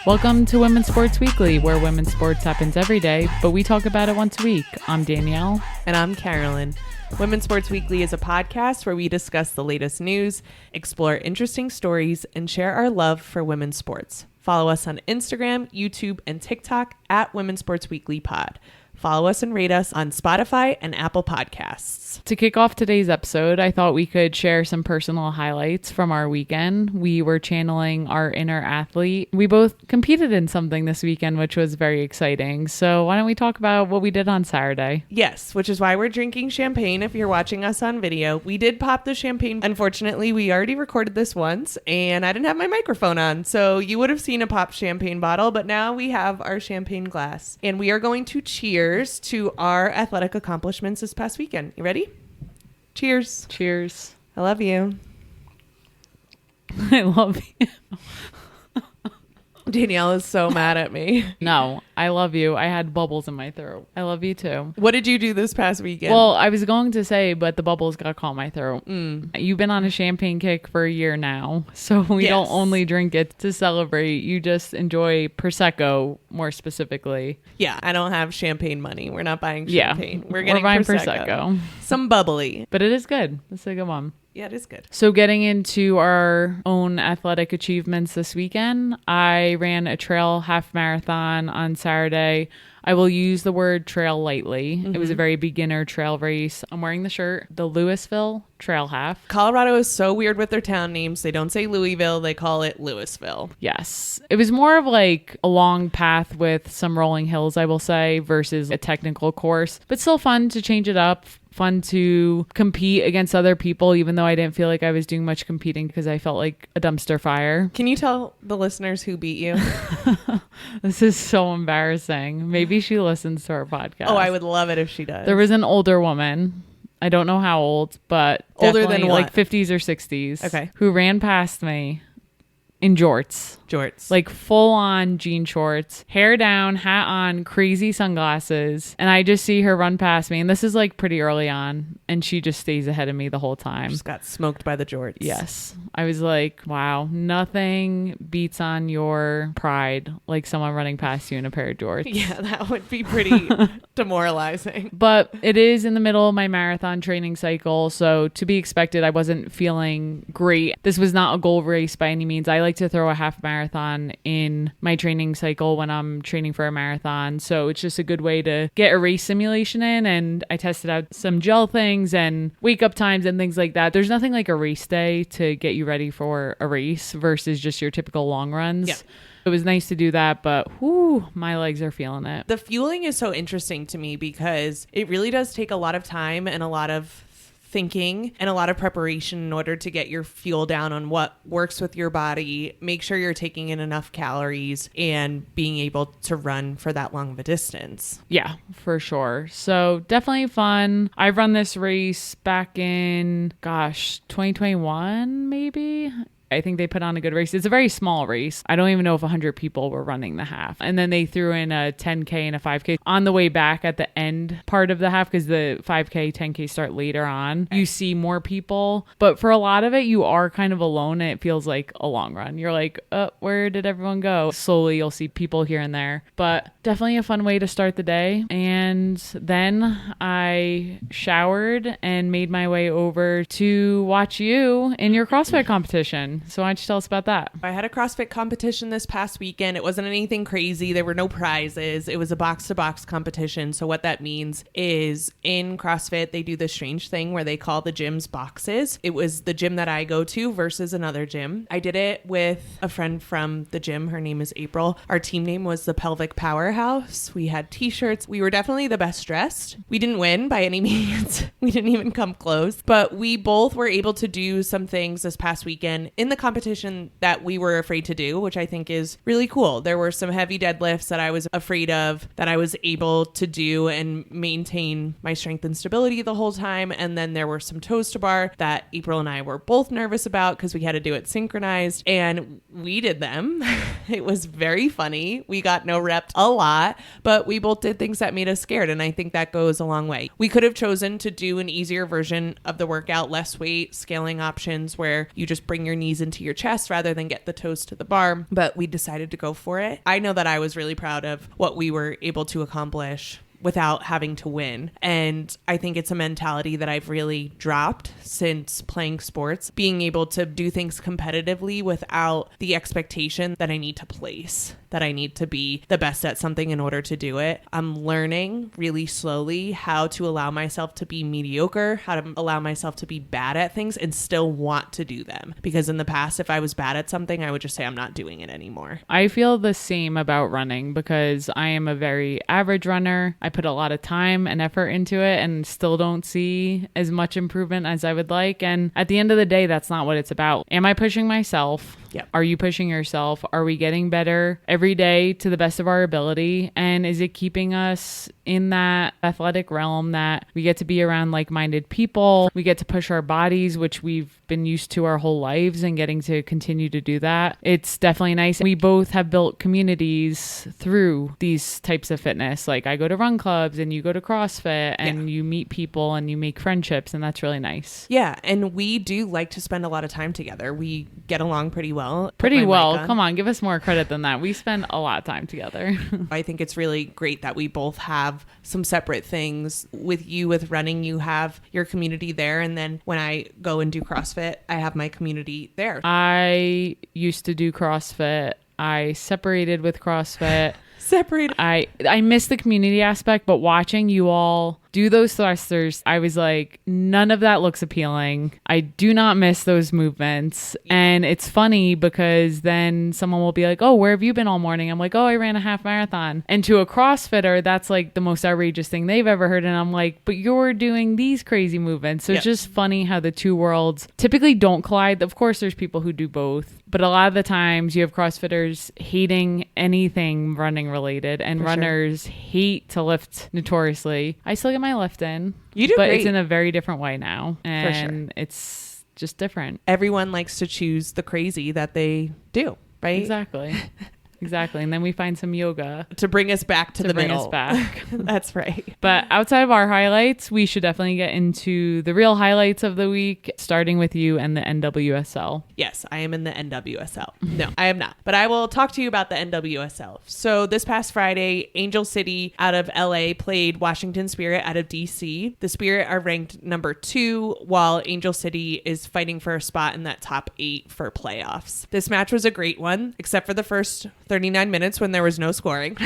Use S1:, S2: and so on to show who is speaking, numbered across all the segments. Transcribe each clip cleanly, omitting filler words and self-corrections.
S1: Welcome to Women's Sports Weekly, where women's sports happens every day, but we talk about it once a week. I'm Danielle.
S2: And I'm Carolyn. Women's Sports Weekly is a podcast where we discuss the latest news, explore interesting stories, and share our love for women's sports. Follow us on Instagram, YouTube, and TikTok at Women's Sports Weekly Pod. Follow us and rate us on Spotify and Apple Podcasts.
S1: To kick off today's episode, I thought we could share some personal highlights from our weekend. We were channeling our inner athlete. We both competed in something this weekend, which was very exciting. So why don't we talk about what we did on Saturday?
S2: Yes, which is why we're drinking champagne if you're watching us on video. We did pop the champagne. Unfortunately, we already recorded this once and I didn't have my microphone on. So you would have seen a popped champagne bottle, but now we have our champagne glass. And we are going to cheers to our athletic accomplishments this past weekend. You ready? Cheers.
S1: Cheers.
S2: I love you.
S1: I love you.
S2: Danielle is so mad at me.
S1: No, I love you. I had bubbles in my throat. I love you too.
S2: What did you do this past weekend?
S1: Well, I was going to say, but the bubbles got caught in my throat. You've been on a champagne kick for a year now, so we don't only drink it to celebrate. You just enjoy prosecco more specifically.
S2: Yeah, I don't have champagne money. We're not buying champagne.
S1: We're buying prosecco.
S2: Some bubbly.
S1: But it is good. It's a good one.
S2: Yeah, it is good.
S1: So getting into our own athletic achievements this weekend, I ran a trail half marathon on Saturday. I will use the word trail lightly. It was a very beginner trail race. I'm wearing the shirt, the Louisville Trail Half.
S2: Colorado is so weird with their town names. They don't say Louisville. They call it Louisville.
S1: Yes. It was more of like a long path with some rolling hills, I will say, versus a technical course, but still fun to change it up. Fun to compete against other people, even though I didn't feel like I was doing much competing because I felt like a dumpster fire.
S2: Can you tell the listeners who beat you?
S1: This is so embarrassing. Maybe she listens to our podcast.
S2: Oh, I would love it if she does.
S1: There was an older woman. I don't know how old, but
S2: older than what?
S1: Like 50s or 60s.
S2: Okay.
S1: Who ran past me in jorts. Like full on jean shorts, hair down, hat on, crazy sunglasses. And I just see her run past me. And this is like pretty early on. And she just stays ahead of me the whole time.
S2: Just got smoked by the jorts.
S1: Yes. I was like, wow, nothing beats on your pride like someone running past you in a pair of jorts.
S2: Yeah, that would be pretty demoralizing.
S1: But it is in the middle of my marathon training cycle. So to be expected, I wasn't feeling great. This was not a goal race by any means. I like to throw a half marathon in my training cycle when I'm training for a marathon. So it's just a good way to get a race simulation in. And I tested out some gel things and wake up times and things like that. There's nothing like a race day to get you ready for a race versus just your typical long runs. Yeah. It was nice to do that, but whew, my legs are feeling it.
S2: The fueling is so interesting to me because it really does take a lot of time and a lot of thinking and a lot of preparation in order to get your fuel down on what works with your body, make sure you're taking in enough calories and being able to run for that long of a distance.
S1: Yeah, for sure. So definitely fun. I run this race back in, 2021 maybe. I think they put on a good race. It's a very small race. I don't even know if 100 people were running the half. And then they threw in a 10K and a 5K on the way back at the end part of the half because the 5K, 10K start later on. You see more people. But for a lot of it, you are kind of alone and it feels like a long run. You're like, where did everyone go? Slowly, you'll see people here and there. But definitely a fun way to start the day. And then I showered and made my way over to watch you in your CrossFit competition. So why don't you tell us about that?
S2: I had a CrossFit competition this past weekend. It wasn't anything crazy. There were no prizes. It was a box-to-box competition. So what that means is in CrossFit, they do this strange thing where they call the gyms boxes. It was the gym that I go to versus another gym. I did it with a friend from the gym. Her name is April. Our team name was the Pelvic Powerhouse. We had t-shirts. We were definitely the best dressed. We didn't win by any means. We didn't even come close. But we both were able to do some things this past weekend in the competition that we were afraid to do, which I think is really cool. There were some heavy deadlifts that I was afraid of that I was able to do and maintain my strength and stability the whole time. And then there were some toes to bar that April and I were both nervous about because we had to do it synchronized, and we did them. It was very funny. We got no repped a lot, but we both did things that made us scared. And I think that goes a long way. We could have chosen to do an easier version of the workout, less weight, scaling options where you just bring your knees knees into your chest rather than get the toes to the bar. But we decided to go for it. I know that I was really proud of what we were able to accomplish without having to win. And I think it's a mentality that I've really dropped since playing sports, being able to do things competitively without the expectation that I need to place, that I need to be the best at something in order to do it. I'm learning really slowly how to allow myself to be mediocre, how to allow myself to be bad at things and still want to do them. Because in the past, if I was bad at something, I would just say I'm not doing it anymore.
S1: I feel the same about running because I am a very average runner. I put a lot of time and effort into it and still don't see as much improvement as I would like. And at the end of the day, that's not what it's about. Am I pushing myself?
S2: Yep.
S1: Are you pushing yourself? Are we getting better every day to the best of our ability? And is it keeping us in that athletic realm that we get to be around like-minded people? We get to push our bodies, which we've been used to our whole lives, and getting to continue to do that. It's definitely nice. We both have built communities through these types of fitness. Like I go to run clubs and you go to CrossFit and you meet people and you make friendships, and that's really nice.
S2: Yeah. And we do like to spend a lot of time together. We get along pretty well.
S1: Pretty well. Come on, give us more credit than that. We spend a lot of time together.
S2: I think it's really great that we both have some separate things. With you, with running, you have your community there. And then when I go and do CrossFit, I have my community there.
S1: I used to do CrossFit. I separated with CrossFit.
S2: Separated.
S1: I miss the community aspect, but watching you all do those thrusters, I was like, none of that looks appealing. I do not miss those movements. And it's funny because then someone will be like, oh, where have you been all morning? I'm like, oh, I ran a half marathon. And to a CrossFitter, that's like the most outrageous thing they've ever heard. And I'm like, but you're doing these crazy movements. So It's just funny how the two worlds typically don't collide. Of course, there's people who do both. But a lot of the times you have CrossFitters hating anything running related, and runners hate to lift notoriously. I still get my lift in.
S2: You do
S1: but
S2: great.
S1: It's in a very different way now. And
S2: For sure.
S1: It's just different.
S2: Everyone likes to choose the crazy that they do, right?
S1: Exactly. Exactly. And then we find some yoga
S2: to bring us back to the
S1: bring
S2: middle.
S1: us back.
S2: That's right.
S1: But outside of our highlights, we should definitely get into the real highlights of the week, starting with you and the NWSL.
S2: Yes, I am in the NWSL. No, I am not. But I will talk to you about the NWSL. So this past Friday, Angel City out of LA played Washington Spirit out of DC. The Spirit are ranked number 2, while Angel City is fighting for a spot in that top 8 for playoffs. This match was a great one, except for the first 39 minutes when there was no scoring.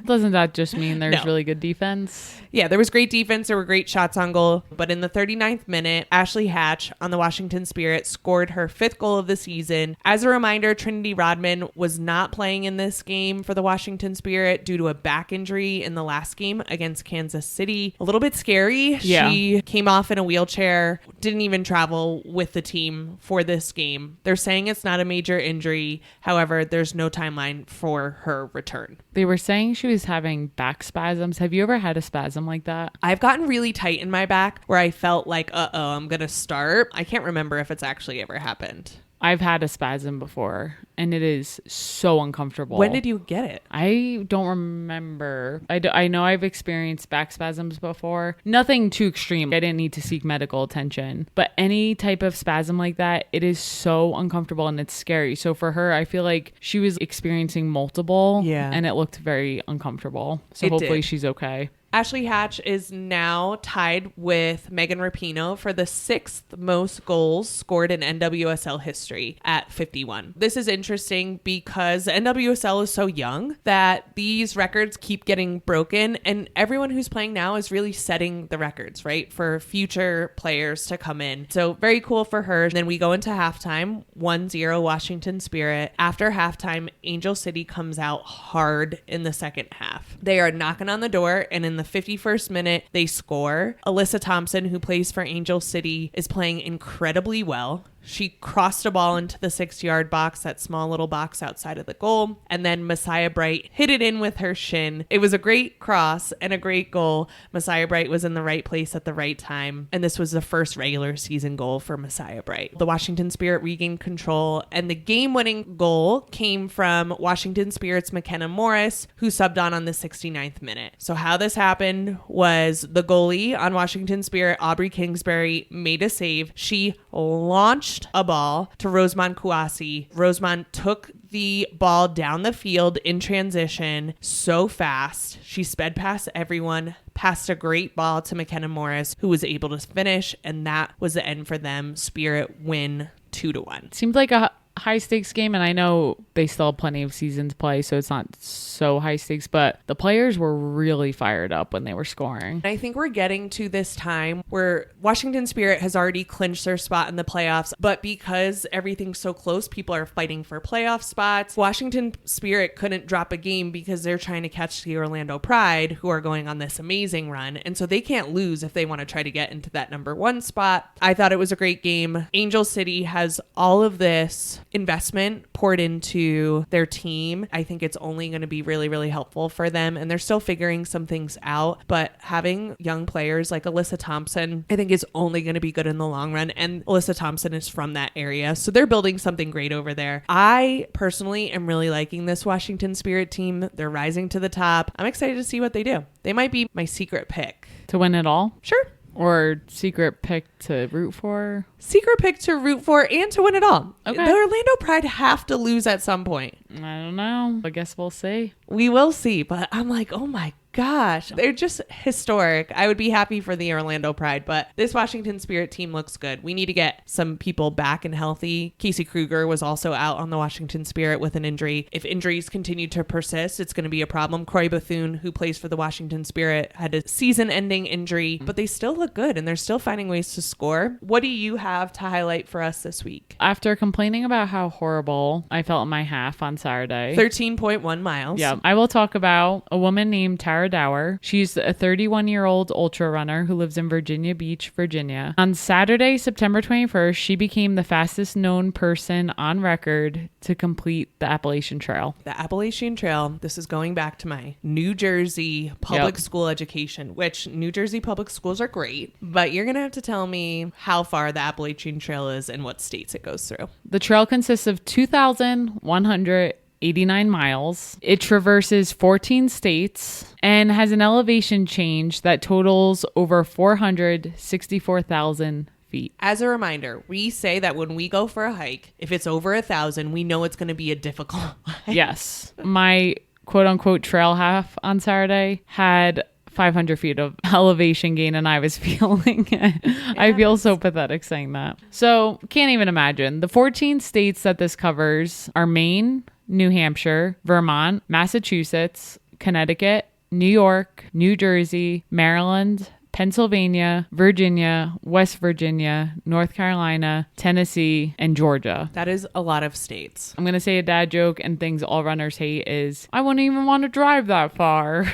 S1: Doesn't that just mean there's
S2: No.
S1: really good defense?
S2: Yeah, there was great defense. There were great shots on goal. But in the 39th minute, Ashley Hatch on the Washington Spirit scored her 5th goal of the season. As a reminder, Trinity Rodman was not playing in this game for the Washington Spirit due to a back injury in the last game against Kansas City. A little bit scary.
S1: Yeah.
S2: She came off in a wheelchair, didn't even travel with the team for this game. They're saying it's not a major injury. However, there's no timeline for her return.
S1: They were saying she was having back spasms. Have you ever had a spasm like that?
S2: I've gotten really tight in my back where I felt like, I'm going to start. I can't remember if it's actually ever happened.
S1: I've had a spasm before, and it is so uncomfortable.
S2: When did you get it?
S1: I don't remember. I know I've experienced back spasms before. Nothing too extreme. I didn't need to seek medical attention. But any type of spasm like that, it is so uncomfortable and it's scary. So for her, I feel like she was experiencing multiple.
S2: Yeah.
S1: And it looked very uncomfortable. So
S2: It
S1: hopefully
S2: did.
S1: she's okay.
S2: Ashley Hatch is now tied with Megan Rapinoe for the 6th most goals scored in NWSL history at 51. This is interesting because the NWSL is so young that these records keep getting broken, and everyone who's playing now is really setting the records, right, for future players to come in. So very cool for her. And then we go into halftime, 1-0 Washington Spirit. After halftime, Angel City comes out hard in the second half. They are knocking on the door, and in the 51st minute, they score. Alyssa Thompson, who plays for Angel City, is playing incredibly well. She crossed a ball into the 6-yard box, that small little box outside of the goal. And then Messiah Bright hit it in with her shin. It was a great cross and a great goal. Messiah Bright was in the right place at the right time. And this was the first regular season goal for Messiah Bright. The Washington Spirit regained control, and the game-winning goal came from Washington Spirit's McKenna Morris, who subbed on the 69th minute. So how this happened was the goalie on Washington Spirit, Aubrey Kingsbury, made a save. She launched a ball to Rosemont Kouassi. Rosemont took the ball down the field in transition so fast. She sped past everyone, passed a great ball to McKenna Morris, who was able to finish, and that was the end for them. Spirit win 2-1.
S1: Seemed like a high stakes game, and I know they still have plenty of season to play, so it's not so high stakes, but the players were really fired up when they were scoring.
S2: I think we're getting to this time where Washington Spirit has already clinched their spot in the playoffs, but because everything's so close, people are fighting for playoff spots. Washington Spirit couldn't drop a game because they're trying to catch the Orlando Pride, who are going on this amazing run, and so they can't lose if they want to try to get into that number 1 spot. I thought it was a great game. Angel City has all of this investment poured into their team. I think it's only going to be really, really helpful for them, and they're still figuring some things out, but having young players like Alyssa Thompson, I think is only going to be good in the long run, and Alyssa Thompson is from that area, so they're building something great over there. I personally am really liking this Washington Spirit team. They're rising to the top. I'm excited to see what they do. They might be my secret pick.
S1: To win it all?
S2: Sure.
S1: Or secret pick to root for?
S2: Secret pick to root for and to win it all.
S1: Okay.
S2: The Orlando Pride have to lose at some point.
S1: I don't know. I guess we'll see.
S2: We will see, but I'm like, oh my gosh, they're just historic. I would be happy for the Orlando Pride, but this Washington Spirit team looks good. We need to get some people back and healthy. Casey Kruger was also out on the Washington Spirit with an injury. If injuries continue to persist, it's going to be a problem. Corey Bethune, who plays for the Washington Spirit, had a season-ending injury, but they still look good and they're still finding ways to score. What do you have to highlight for us this week?
S1: After complaining about how horrible I felt in my half on Saturday,
S2: 13.1 miles.
S1: Yeah, I will talk about a woman named Tara Dower. She's a 31-year-old ultra runner who lives in Virginia Beach, Virginia. On Saturday, September 21st, she became the fastest known person on record to complete the Appalachian Trail.
S2: The Appalachian Trail, this is going back to my New Jersey public school education, which New Jersey public schools are great, but you're going to have to tell me how far the Appalachian Trail is and what states it goes through.
S1: The trail consists of 2,189 miles. It traverses 14 states and has an elevation change that totals over 464,000 feet.
S2: As a reminder, we say that when we go for a hike, if it's over 1,000, we know it's going to be a difficult hike.
S1: Yes. My quote unquote trail half on Saturday had 500 feet of elevation gain, and I was feeling I feel so pathetic saying that. So can't even imagine. The 14 states that this covers are Maine, New Hampshire, Vermont, Massachusetts, Connecticut, New York, New Jersey, Maryland, Pennsylvania, Virginia, West Virginia, North Carolina, Tennessee, and Georgia.
S2: That is a lot of states.
S1: I'm going to say a dad joke, and things all runners hate is, I wouldn't even want to drive that far.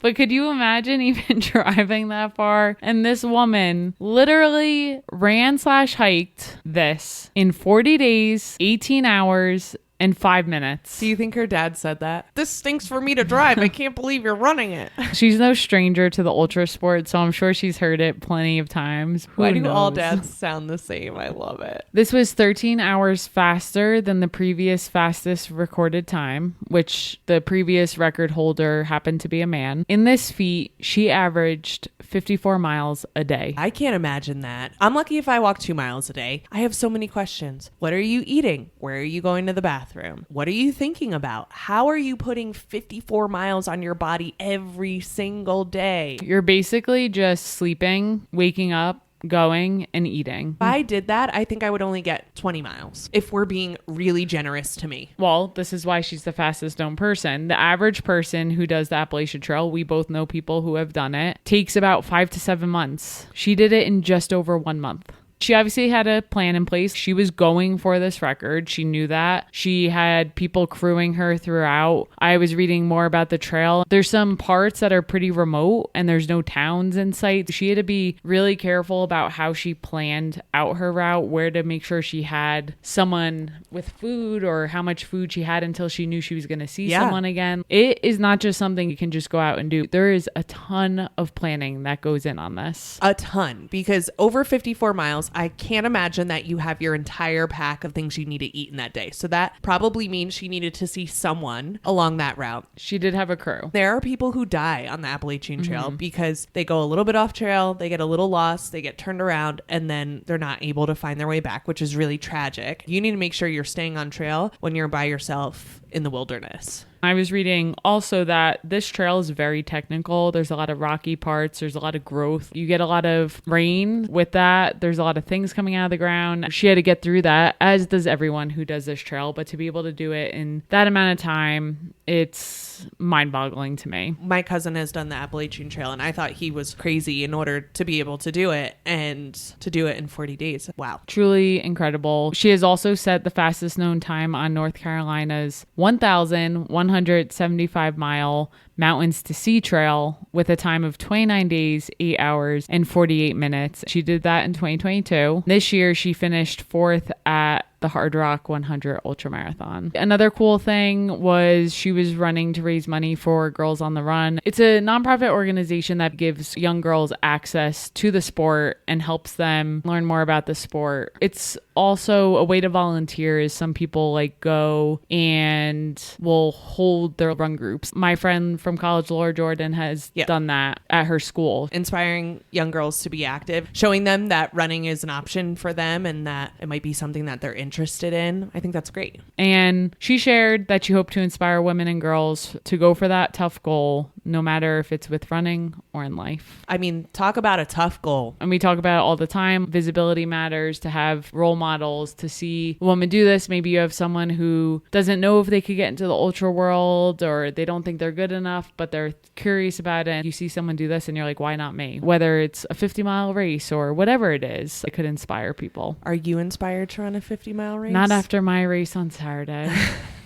S1: But could you imagine even driving that far? And this woman literally ran/hiked this in 40 days, 18 hours, and 5 minutes.
S2: Do you think her dad said that? This stinks for me to drive. I can't believe you're running it.
S1: She's no stranger to the ultra sport, so I'm sure she's heard it plenty of times.
S2: Why do all dads sound the same? I love it.
S1: This was 13 hours faster than the previous fastest recorded time, which the previous record holder happened to be a man. In this feat, she averaged 54 miles a day.
S2: I can't imagine that. I'm lucky if I walk 2 miles a day. I have so many questions. What are you eating? Where are you going to the bathroom? What are you thinking about? How are you putting 54 miles on your body every single day?
S1: You're basically just sleeping, waking up, going, and eating.
S2: If I did that, I think I would only get 20 miles if we're being really generous to me.
S1: Well, this is why she's the fastest known person. The average person who does the Appalachian Trail, we both know people who have done it, takes about 5 to 7 months. She did it in just over 1 month. She obviously had a plan in place. She was going for this record. She knew that. She had people crewing her throughout. I was reading more about the trail. There's some parts that are pretty remote and there's no towns in sight. She had to be really careful about how she planned out her route, where to make sure she had someone with food or how much food she had until she knew she was going to see someone again. It is not just something you can just go out and do. There is a ton of planning that goes in on this.
S2: A ton, because over 54 miles, miles, I can't imagine that you have your entire pack of things you need to eat in that day. So that probably means she needed to see someone along that route.
S1: She did have a crew.
S2: There are people who die on the Appalachian Trail because they go a little bit off trail, they get a little lost, they get turned around, and then they're not able to find their way back, which is really tragic. You need to make sure you're staying on trail when you're by yourself in the wilderness.
S1: I was reading also that this trail is very technical. There's a lot of rocky parts. There's a lot of growth. You get a lot of rain with that. There's a lot of things coming out of the ground. She had to get through that, as does everyone who does this trail. But to be able to do it in that amount of time, it's mind-boggling to me.
S2: My cousin has done the Appalachian Trail, and I thought he was crazy in order to be able to do it, and to do it in 40 days. Wow.
S1: Truly incredible. She has also set the fastest known time on North Carolina's 1,175-mile Mountains to Sea Trail with a time of 29 days, 8 hours, and 48 minutes. She did that in 2022. This year, she finished fourth at the Hard Rock 100 Ultramarathon. Another cool thing was she was running to raise money for Girls on the Run. It's a nonprofit organization that gives young girls access to the sport and helps them learn more about the sport. It's also a way to volunteer, as some people like go and will hold their run groups. My friend from college, Laura Jordan, has done that at her school.
S2: Inspiring young girls to be active, showing them that running is an option for them and that it might be something that they're interested in. I think that's great.
S1: And she shared that she hoped to inspire women and girls to go for that tough goal, no matter if it's with running or in life.
S2: I mean, talk about a tough goal.
S1: And we talk about it all the time. Visibility matters, to have role models, to see a woman do this. Maybe you have someone who doesn't know if they could get into the ultra world, or they don't think they're good enough, but they're curious about it. And you see someone do this and you're like, why not me? Whether it's a 50-mile race or whatever it is, it could inspire people.
S2: Are you inspired to run a 50-mile race?
S1: Not after my race on Saturday.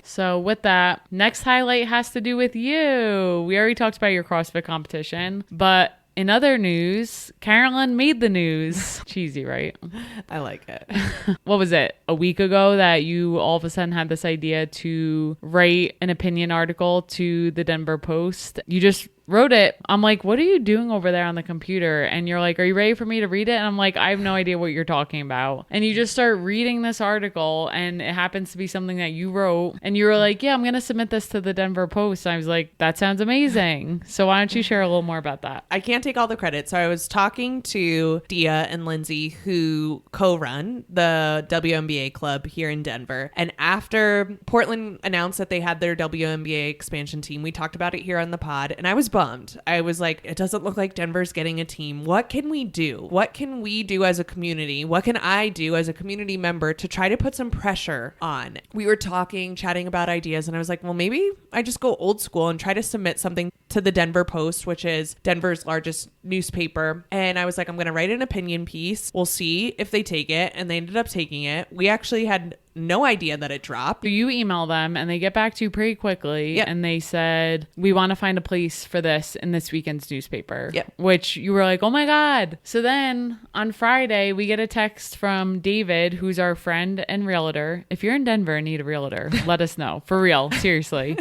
S1: So with that, next highlight has to do with you. We already talked about your CrossFit competition, but in other news, Carolyn made the news. Cheesy, right?
S2: I like it.
S1: What was it? A week ago that you all of a sudden had this idea to write an opinion article to the Denver Post. You just wrote it. I'm like, what are you doing over there on the computer? And you're like, are you ready for me to read it? And I'm like, I have no idea what you're talking about. And you just start reading this article, and it happens to be something that you wrote. And you were like, yeah, I'm going to submit this to the Denver Post. And I was like, that sounds amazing. So why don't you share a little more about that?
S2: I can't take all the credit. So I was talking to Dia and Lindsay, who co-run the WNBA club here in Denver. And after Portland announced that they had their WNBA expansion team, we talked about it here on the pod, and I was bummed. I was like, it doesn't look like Denver's getting a team. What can we do? What can we do as a community? What can I do as a community member to try to put some pressure on? We were chatting about ideas, and I was like, well, maybe I just go old school and try to submit something to the Denver Post, which is Denver's largest newspaper. And I was like, I'm going to write an opinion piece. We'll see if they take it. And they ended up taking it. We actually had no idea that it dropped.
S1: So you email them and they get back to you pretty quickly. Yep. And they said, we want to find a place for this in this weekend's newspaper.
S2: Yep.
S1: Which you were like, oh my God. So then on Friday, we get a text from David, who's our friend and realtor. If you're in Denver and need a realtor, let us know. For real. Seriously.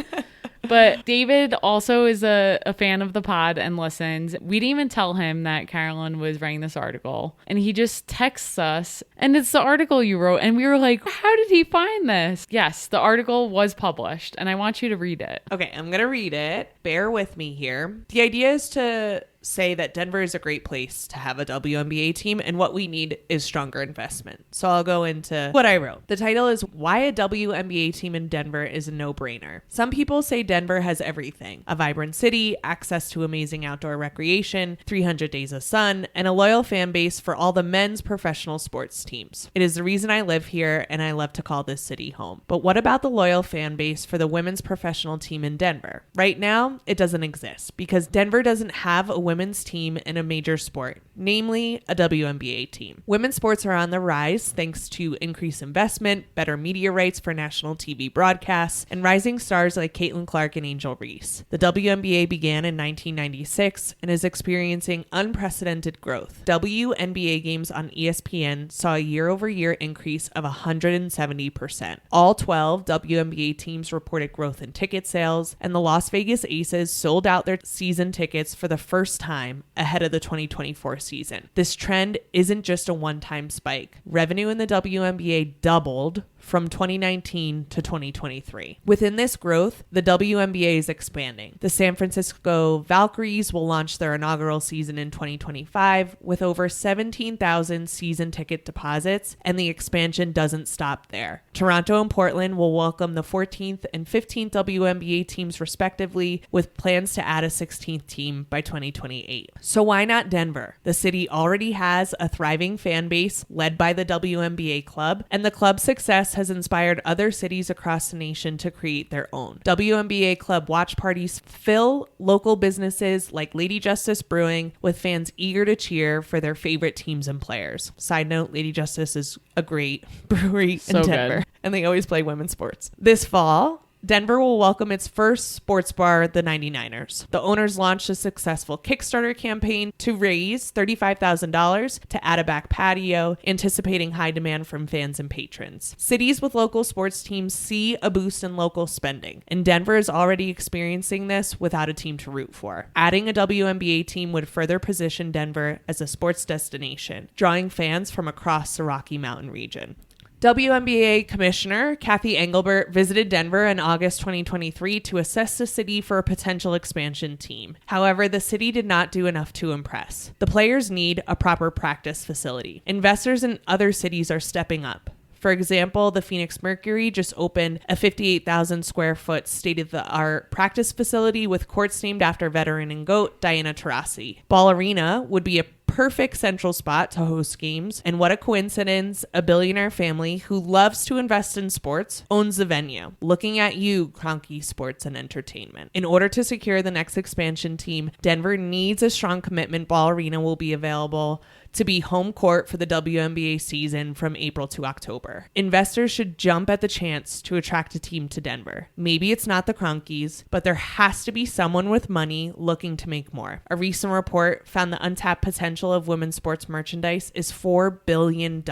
S1: But David also is a fan of the pod and listens. We didn't even tell him that Carolyn was writing this article. And he just texts us. And it's the article you wrote. And we were like, how did he find this? Yes, the article was published. And I want you to read it.
S2: Okay, I'm going to read it. Bear with me here. The idea is to say that Denver is a great place to have a WNBA team, and what we need is stronger investment. So I'll go into what I wrote. The title is Why a WNBA Team in Denver is a No-Brainer. Some people say Denver has everything: a vibrant city, access to amazing outdoor recreation, 300 days of sun, and a loyal fan base for all the men's professional sports teams. It is the reason I live here, and I love to call this city home. But what about the loyal fan base for the women's professional team in Denver? Right now, it doesn't exist because Denver doesn't have a women's team in a major sport, namely a WNBA team. Women's sports are on the rise thanks to increased investment, better media rights for national TV broadcasts, and rising stars like Caitlin Clark and Angel Reese. The WNBA began in 1996 and is experiencing unprecedented growth. WNBA games on ESPN saw a year-over-year increase of 170%. All 12 WNBA teams reported growth in ticket sales, and the Las Vegas Aces sold out their season tickets for the first time ahead of the 2024 postseason. This trend isn't just a one-time spike. Revenue in the WNBA doubled from 2019 to 2023. Within this growth, the WNBA is expanding. The San Francisco Valkyries will launch their inaugural season in 2025 with over 17,000 season ticket deposits, and the expansion doesn't stop there. Toronto and Portland will welcome the 14th and 15th WNBA teams respectively, with plans to add a 16th team by 2028. So why not Denver? The city already has a thriving fan base led by the WNBA club, and the club's success has inspired other cities across the nation to create their own. WNBA club watch parties fill local businesses like Lady Justice Brewing with fans eager to cheer for their favorite teams and players. Side note, Lady Justice is a great brewery in Denver, good. And they always play women's sports. This fall, Denver will welcome its first sports bar, the 99ers. The owners launched a successful Kickstarter campaign to raise $35,000 to add a back patio, anticipating high demand from fans and patrons. Cities with local sports teams see a boost in local spending, and Denver is already experiencing this without a team to root for. Adding a WNBA team would further position Denver as a sports destination, drawing fans from across the Rocky Mountain region. WNBA Commissioner Kathy Engelbert visited Denver in August 2023 to assess the city for a potential expansion team. However, the city did not do enough to impress. The players need a proper practice facility. Investors in other cities are stepping up. For example, the Phoenix Mercury just opened a 58,000 square foot state-of-the-art practice facility with courts named after veteran and GOAT Diana Taurasi. Ball Arena would be a perfect central spot to host games, and what a coincidence, a billionaire family who loves to invest in sports owns the venue. Looking at you, Kroenke Sports and Entertainment. In order to secure the next expansion team, Denver needs a strong commitment. Ball Arena will be available to be home court for the WNBA season from April to October. Investors should jump at the chance to attract a team to Denver. Maybe it's not the Kroenkes, but there has to be someone with money looking to make more. A recent report found the untapped potential of women's sports merchandise is $4 billion.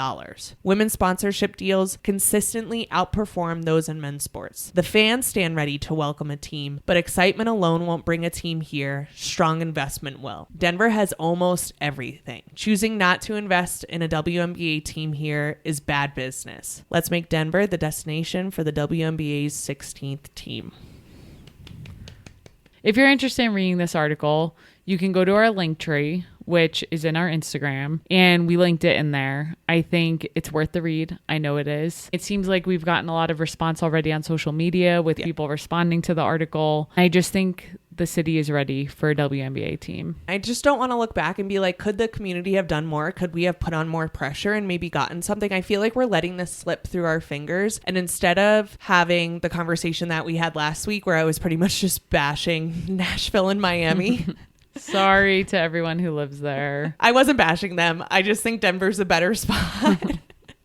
S2: Women's sponsorship deals consistently outperform those in men's sports. The fans stand ready to welcome a team, but excitement alone won't bring a team here. Strong investment will. Denver has almost everything. Choosing not to invest in a WNBA team here is bad business. Let's make Denver the destination for the WNBA's 16th team.
S1: If you're interested in reading this article, you can go to our link tree, which is in our Instagram, and we linked it in there. I think it's worth the read. I know it is. It seems like we've gotten a lot of response already on social media with people responding to the article. I just think the city is ready for a WNBA team.
S2: I just don't want to look back and be like, could the community have done more? Could we have put on more pressure and maybe gotten something? I feel like we're letting this slip through our fingers. And instead of having the conversation that we had last week where I was pretty much just bashing Nashville and Miami.
S1: Sorry to everyone who lives there.
S2: I wasn't bashing them. I just think Denver's a better spot.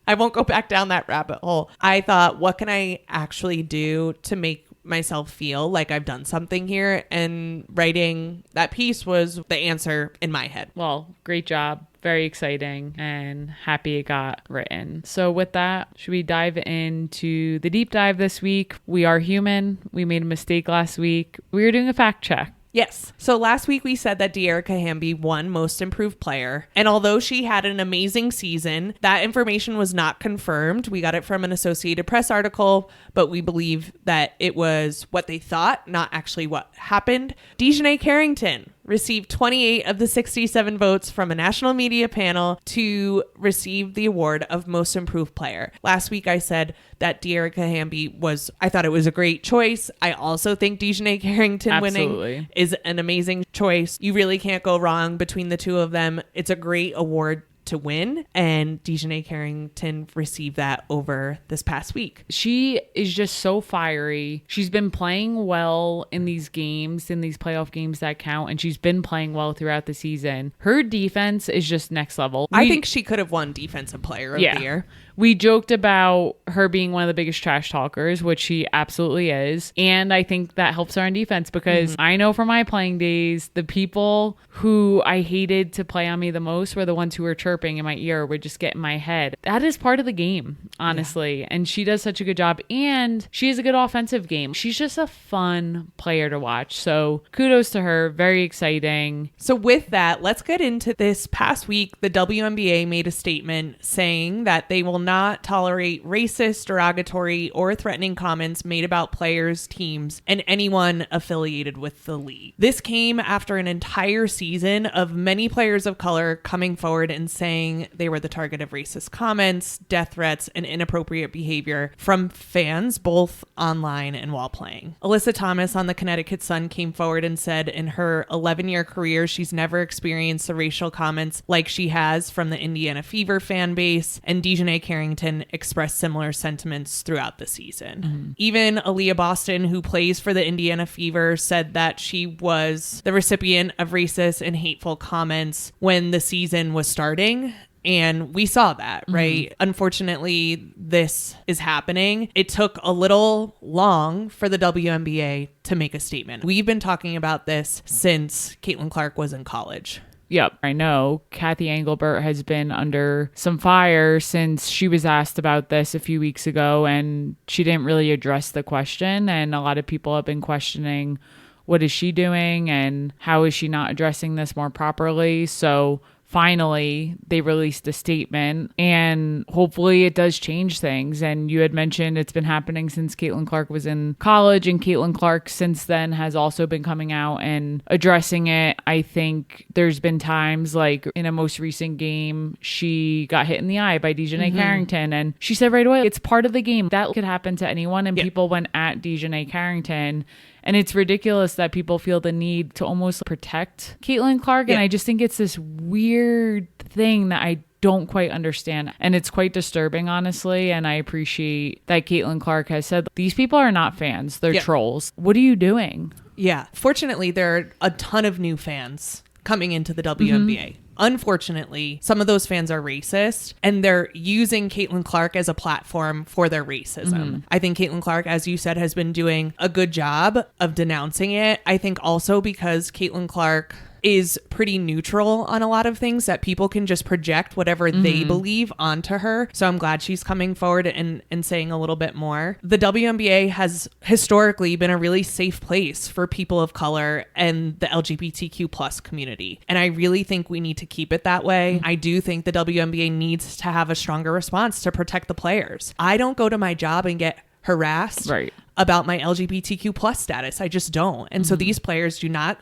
S2: I won't go back down that rabbit hole. I thought, what can I actually do to make myself feel like I've done something here? And writing that piece was the answer in my head.
S1: Well, great job. Very exciting and happy it got written. So with that, should we dive into the deep dive this week? We are human. We made a mistake last week. We were doing a fact check.
S2: Yes. So last week we said that De'Erica Hamby won Most Improved Player. And although she had an amazing season, that information was not confirmed. We got it from an Associated Press article, but we believe that it was what they thought, not actually what happened. Dejanay Carrington received 28 of the 67 votes from a national media panel to receive the award of Most Improved Player. Last week I said that De'Erica Hamby I thought it was a great choice. I also think Dejanay Carrington winning is an amazing choice. You really can't go wrong between the two of them. It's a great award to win, and Dejanay Carrington received that over this past week.
S1: She is just so fiery. She's been playing well in these games, in these playoff games that count, and she's been playing well throughout the season. Her defense is just next level.
S2: I think she could have won Defensive Player of the Year.
S1: We joked about her being one of the biggest trash talkers, which she absolutely is. And I think that helps her on defense because I know from my playing days, the people who I hated to play on me the most were the ones who were chirping in my ear, would just get in my head. That is part of the game, honestly. Yeah. And she does such a good job. And she has a good offensive game. She's just a fun player to watch. So kudos to her. Very exciting.
S2: So with that, let's get into this past week. The WNBA made a statement saying that they will not tolerate racist, derogatory, or threatening comments made about players, teams, and anyone affiliated with the league. This came after an entire season of many players of color coming forward and saying they were the target of racist comments, death threats, and inappropriate behavior from fans, both online and while playing. Alyssa Thomas on the Connecticut Sun came forward and said in her 11-year career, she's never experienced the racial comments like she has from the Indiana Fever fan base, and Dejanay Carrington expressed similar sentiments throughout the season. Even Aaliyah Boston, who plays for the Indiana Fever, said that she was the recipient of racist and hateful comments when the season was starting. And we saw that, right? Unfortunately, this is happening. It took a little long for the WNBA to make a statement. We've been talking about this since Caitlin Clark was in college.
S1: Yep, I know. Kathy Engelbert has been under some fire since she was asked about this a few weeks ago, and she didn't really address the question. And a lot of people have been questioning, what is she doing and how is she not addressing this more properly? So finally, they released a statement, and hopefully it does change things. And you had mentioned it's been happening since Caitlin Clark was in college, and Caitlin Clark since then has also been coming out and addressing it. I think there's been times, like in a most recent game, she got hit in the eye by Dejanay Carrington, and she said right away, it's part of the game. That could happen to anyone, and people went at Dejanay Carrington. And it's ridiculous that people feel the need to almost protect Caitlin Clark. And I just think it's this weird thing that I don't quite understand. And it's quite disturbing, honestly. And I appreciate that Caitlin Clark has said, these people are not fans. They're trolls. What are you doing?
S2: Yeah. Fortunately, there are a ton of new fans coming into the WNBA. Unfortunately, some of those fans are racist, and they're using Caitlin Clark as a platform for their racism. I think Caitlin Clark, as you said, has been doing a good job of denouncing it. I think also because Caitlin Clark is pretty neutral on a lot of things, that people can just project whatever they believe onto her. So I'm glad she's coming forward and saying a little bit more. The WNBA has historically been a really safe place for people of color and the LGBTQ plus community. And I really think we need to keep it that way. I do think the WNBA needs to have a stronger response to protect the players. I don't go to my job and get harassed about my LGBTQ plus status. I just don't. And so these players do not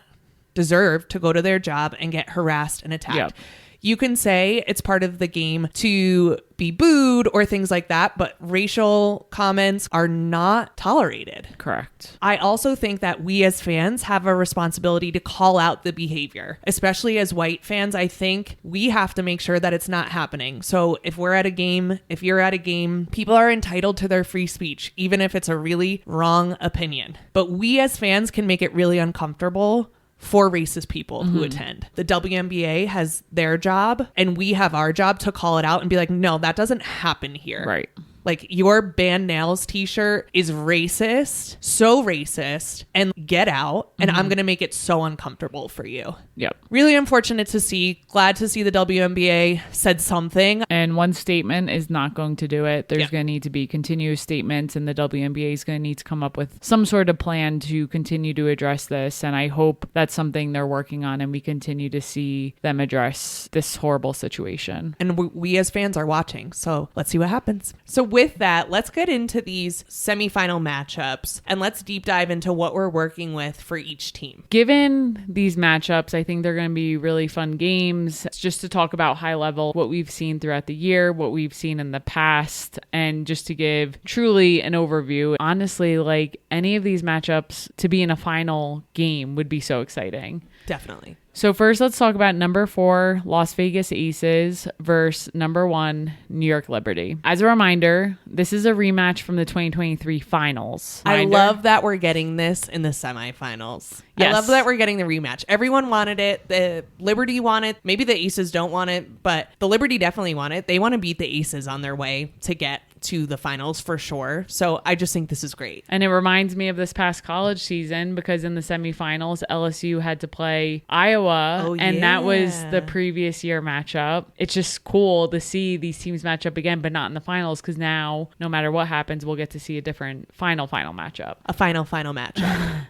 S2: deserve to go to their job and get harassed and attacked. You can say it's part of the game to be booed or things like that, but racial comments are not tolerated.
S1: Correct.
S2: I also think that we as fans have a responsibility to call out the behavior, especially as white fans. I think we have to make sure that it's not happening. So if we're at a game, if you're at a game, people are entitled to their free speech, even if it's a really wrong opinion. But we as fans can make it really uncomfortable for racist people who attend. The WNBA has their job, and we have our job to call it out and be like, no, that doesn't happen here.
S1: Right.
S2: Like, your Band Nails t-shirt is racist, so racist, and get out, and I'm going to make it so uncomfortable for you.
S1: Yep.
S2: Really unfortunate to see. Glad to see the WNBA said something.
S1: And one statement is not going to do it. There's going to need to be continuous statements, and the WNBA is going to need to come up with some sort of plan to continue to address this. And I hope that's something they're working on, and we continue to see them address this horrible situation.
S2: And we as fans are watching, so let's see what happens. So with that, let's get into these semifinal matchups, and let's deep dive into what we're working with for each team.
S1: Given these matchups, I think they're going to be really fun games. Just to talk about high level, what we've seen throughout the year, what we've seen in the past, and just to give truly an overview. Honestly, like any of these matchups to be in a final game would be so exciting.
S2: Definitely.
S1: So first, let's talk about number 4, Las Vegas Aces versus number 1, New York Liberty. As a reminder, this is a rematch from the 2023 finals.
S2: I love that we're getting this in the semifinals.
S1: Yes.
S2: I love that we're getting the rematch. Everyone wanted it. The Liberty want it. Maybe the Aces don't want it, but the Liberty definitely want it. They want to beat the Aces on their way to get to the finals for sure. So I just think this is great.
S1: And it reminds me of this past college season because in the semifinals, LSU had to play Iowa, and that was the previous year matchup. It's just cool to see these teams match up again, but not in the finals because now, no matter what happens, we'll get to see a different final matchup.
S2: A final matchup.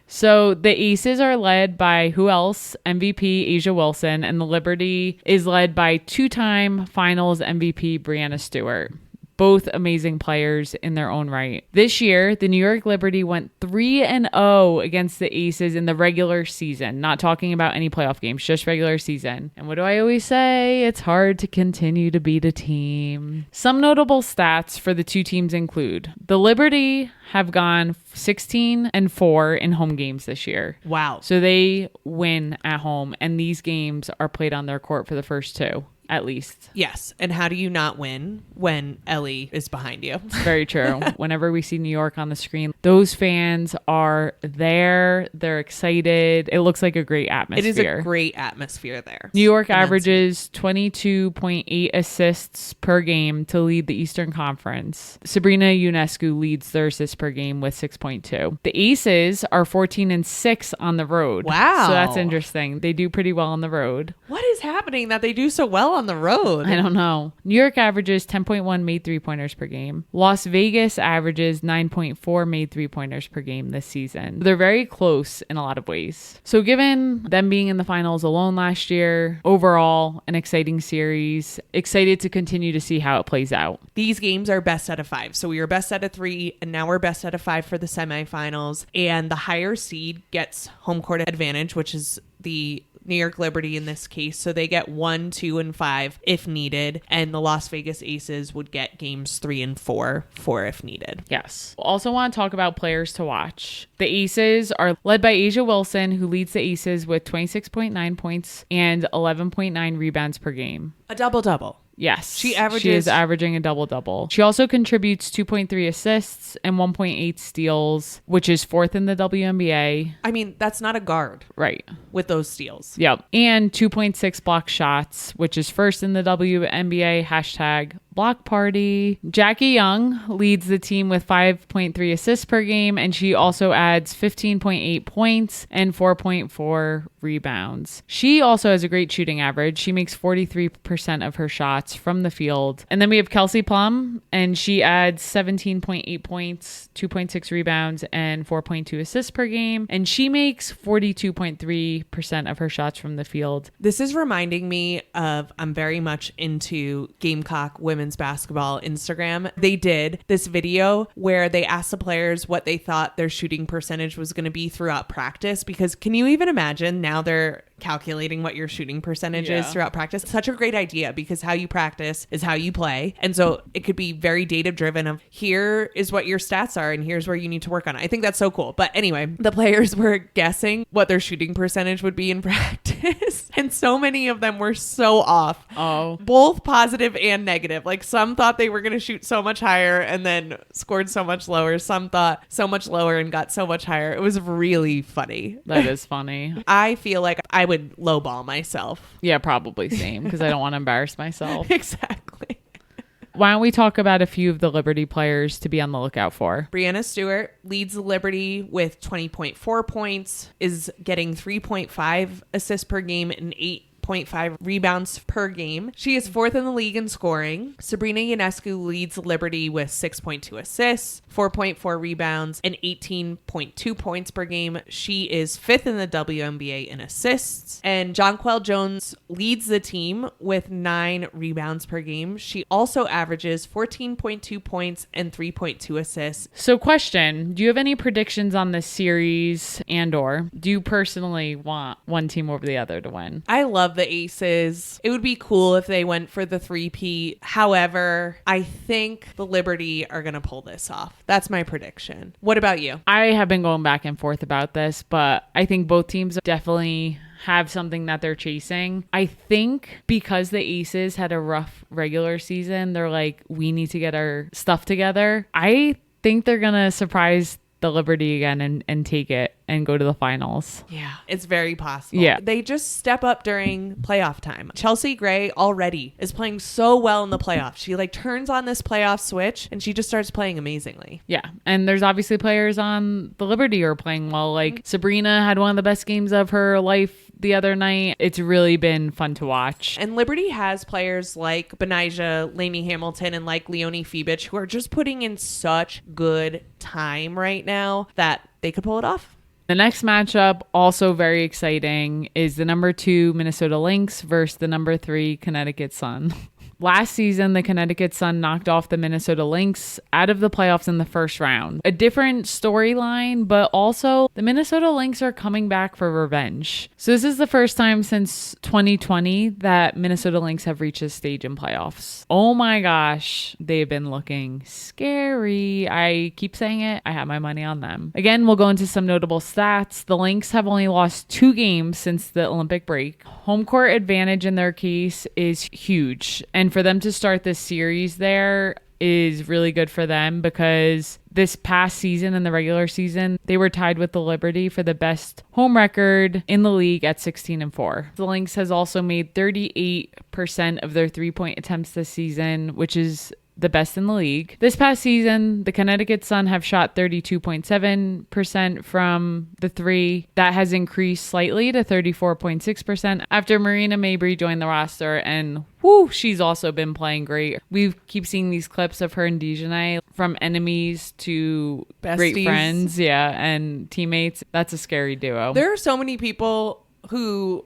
S1: So the Aces are led by who else? MVP Asia Wilson, and the Liberty is led by 2-time finals MVP Brianna Stewart. Both amazing players in their own right. This year, the New York Liberty went 3-0 against the Aces in the regular season. Not talking about any playoff games, just regular season. And what do I always say? It's hard to continue to beat a team. Some notable stats for the two teams include the Liberty have gone 16-4 in home games this year.
S2: Wow.
S1: So they win at home, and these games are played on their court for the first 2. At least.
S2: Yes. And how do you not win when Ellie is behind you?
S1: Very true. Whenever we see New York on the screen, those fans are there. They're excited. It looks like a great atmosphere.
S2: It is a great atmosphere there.
S1: New York averages 22.8 assists per game to lead the Eastern Conference. Sabrina Ionescu leads their assists per game with 6.2. The Aces are 14-6 on the road.
S2: Wow.
S1: So that's interesting. They do pretty well on the road.
S2: What is happening that they do so well on the road?
S1: I don't know. New York averages 10.1 made 3-pointers per game. Las Vegas averages 9.4 made 3-pointers per game this season. They're very close in a lot of ways. So given them being in the finals alone last year, overall, an exciting series. Excited to continue to see how it plays out.
S2: These games are best out of 5. So we were best out of 3, and now we're best out of 5 for the semifinals. And the higher seed gets home court advantage, which is the New York Liberty in this case. So they get 1, 2, and 5 if needed. And the Las Vegas Aces would get games 3 and 4 if needed.
S1: Yes. Also want to talk about players to watch. The Aces are led by Asia Wilson, who leads the Aces with 26.9 points and 11.9 rebounds per game.
S2: A double-double.
S1: Yes.
S2: She
S1: is averaging a double-double. She also contributes 2.3 assists and 1.8 steals, which is 4th in the WNBA.
S2: I mean, that's not a guard.
S1: Right.
S2: With those steals.
S1: Yep. And 2.6 block shots, which is 1st in the WNBA. Hashtag block party. Jackie Young leads the team with 5.3 assists per game, and she also adds 15.8 points and 4.4 rebounds. She also has a great shooting average. She makes 43% of her shots from the field. And then we have Kelsey Plum, and she adds 17.8 points, 2.6 rebounds, and 4.2 assists per game. And she makes 42.3% of her shots from the field.
S2: This is reminding me of, I'm very much into Gamecock women's basketball Instagram. They did this video where they asked the players what they thought their shooting percentage was going to be throughout practice, because can you even imagine now they're calculating what your shooting percentage is throughout practice? Such a great idea, because how you practice is how you play. And so it could be very data driven of here is what your stats are and here's where you need to work on it. I think that's so cool. But anyway, the players were guessing what their shooting percentage would be in practice. And so many of them were so off.
S1: Oh.
S2: Both positive and negative. Like some thought they were going to shoot so much higher and then scored so much lower. Some thought so much lower and got so much higher. It was really funny.
S1: That is funny.
S2: I feel like I would lowball myself.
S1: Yeah, probably same, because I don't want to embarrass myself.
S2: Exactly.
S1: Why don't we talk about a few of the Liberty players to be on the lookout for?
S2: Brianna Stewart leads the Liberty with 20.4 points, is getting 3.5 assists per game and 8.5 rebounds per game. She is 4th in the league in scoring. Sabrina Ionescu leads Liberty with 6.2 assists, 4.4 rebounds, and 18.2 points per game. She is 5th in the WNBA in assists. And Jonquel Jones leads the team with 9 rebounds per game. She also averages 14.2 points and 3.2 assists.
S1: So question, do you have any predictions on this series, and or do you personally want one team over the other to win?
S2: I love love the Aces. It would be cool if they went for the three-peat. However, I think the Liberty are going to pull this off. That's my prediction. What about you?
S1: I have been going back and forth about this, but I think both teams definitely have something that they're chasing. I think because the Aces had a rough regular season, they're like, we need to get our stuff together. I think they're going to surprise the Liberty again and take it and go to the finals.
S2: Yeah, it's very possible.
S1: Yeah.
S2: They just step up during playoff time. Chelsea Gray already is playing so well in the playoffs. She like turns on this playoff switch and she just starts playing amazingly.
S1: Yeah. And there's obviously players on the Liberty who are playing well. Like Sabrina had one of the best games of her life the other night. It's really been fun to watch.
S2: And Liberty has players like Benijah, Lainey Hamilton, and like Leonie Fibich who are just putting in such good time right now that they could pull it off.
S1: The next matchup, also very exciting, is the number 2 Minnesota Lynx versus the number 3 Connecticut Sun. Last season, the Connecticut Sun knocked off the Minnesota Lynx out of the playoffs in the first round. A different storyline, but also the Minnesota Lynx are coming back for revenge. So this is the first time since 2020 that Minnesota Lynx have reached this stage in playoffs. Oh my gosh, they've been looking scary. I keep saying it. I have my money on them. Again, we'll go into some notable stats. The Lynx have only lost 2 games since the Olympic break. Home court advantage in their case is huge. And for them to start this series there is really good for them because this past season in the regular season, they were tied with the Liberty for the best home record in the league at 16-4. The Lynx has also made 38% of their 3-point attempts this season, which is the best in the league. This past season, the Connecticut Sun have shot 32.7% from the 3. That has increased slightly to 34.6% after Marina Mabry joined the roster, and whoo, she's also been playing great. We keep seeing these clips of her and Dijonay from enemies to
S2: Besties.
S1: Great friends, and teammates. That's a scary duo.
S2: There are so many people who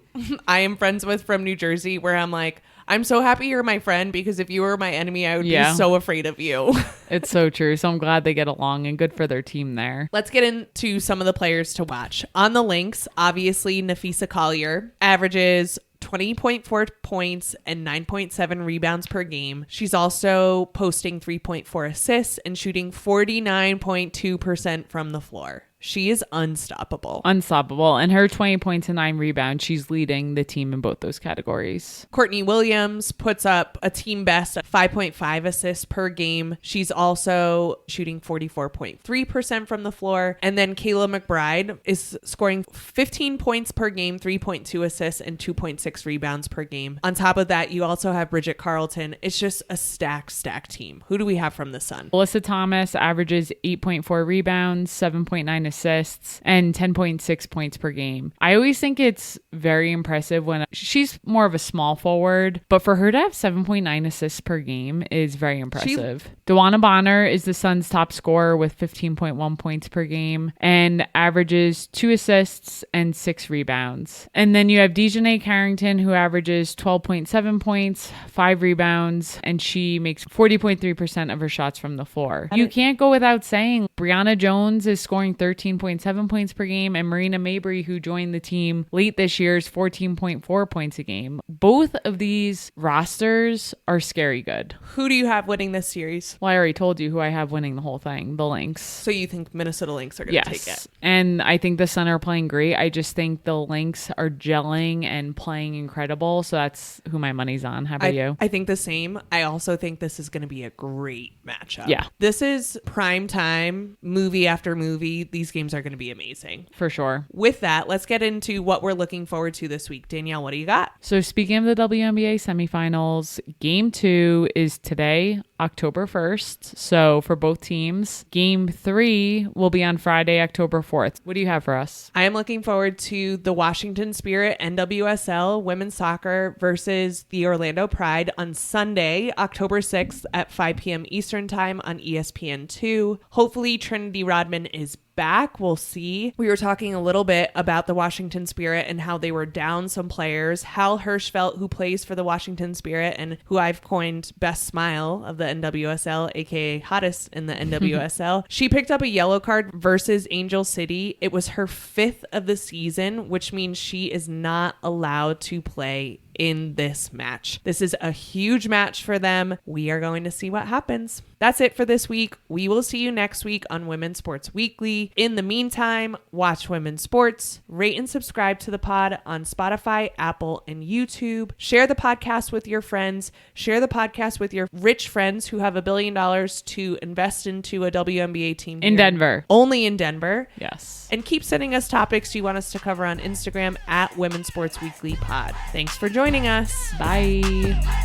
S2: I am friends with from New Jersey where I'm like, I'm so happy you're my friend because if you were my enemy, I would be so afraid of you.
S1: It's so true. So I'm glad they get along and good for their team there.
S2: Let's get into some of the players to watch. On the Lynx, obviously, Nafisa Collier averages 20.4 points and 9.7 rebounds per game. She's also posting 3.4 assists and shooting 49.2% from the floor. She is unstoppable.
S1: Unstoppable. And her 20 points and 9 rebounds, she's leading the team in both those categories.
S2: Courtney Williams puts up a team best at 5.5 assists per game. She's also shooting 44.3% from the floor. And then Kayla McBride is scoring 15 points per game, 3.2 assists, and 2.6 rebounds per game. On top of that, you also have Bridget Carlton. It's just a stacked team. Who do we have from the Sun?
S1: Alyssa Thomas averages 8.4 rebounds, 7.9 assists, and 10.6 points per game. I always think it's very impressive when she's more of a small forward, but for her to have 7.9 assists per game is very impressive. Dewana Bonner is the Suns' top scorer with 15.1 points per game and averages 2 assists and 6 rebounds. And then you have Dijonay Carrington, who averages 12.7 points, 5 rebounds, and she makes 40.3% of her shots from the floor. You can't go without saying Brianna Jones is scoring 13.7 points per game, and Marina Mabry, who joined the team late this year, is 14.4 points a game. Both of these rosters are scary good.
S2: Who do you have winning this series?
S1: Well, I already told you who I have winning the whole thing, the Lynx.
S2: So you think Minnesota Lynx are going to take it?
S1: And I think the Sun are playing great. I just think the Lynx are gelling and playing incredible. So that's who my money's on. How about you?
S2: I think the same. I also think this is going to be a great matchup.
S1: Yeah.
S2: This is prime time, movie after movie. These games are going to be amazing.
S1: For sure.
S2: With that, let's get into what we're looking forward to this week. Danielle, what do you got?
S1: So speaking of the WNBA semifinals, game 2 is today, October 1st. So for both teams, game 3 will be on Friday, October 4th. What do you have for us?
S2: I am looking forward to the Washington Spirit NWSL women's soccer versus the Orlando Pride on Sunday, October 6th at 5 p.m. Eastern time on ESPN2. Hopefully Trinity Rodman is back. We'll see. We were talking a little bit about the Washington Spirit and how they were down some players. Hal Hirschfeld, who plays for the Washington Spirit and who I've coined best smile of the NWSL, aka hottest in the NWSL. She picked up a yellow card versus Angel City. It was her 5th of the season, which means she is not allowed to play in this match. This is a huge match for them. We are going to see what happens. That's it for this week. We will see you next week on Women's Sports Weekly. In the meantime, watch women's sports, rate and subscribe to the pod on Spotify, Apple, and YouTube. Share the podcast with your friends. Share the podcast with your rich friends who have $1 billion to invest into a WNBA team
S1: In Denver.
S2: Only in Denver.
S1: Yes.
S2: And keep sending us topics you want us to cover on Instagram at Women's Sports Weekly Pod. Thanks for joining us.
S1: Bye.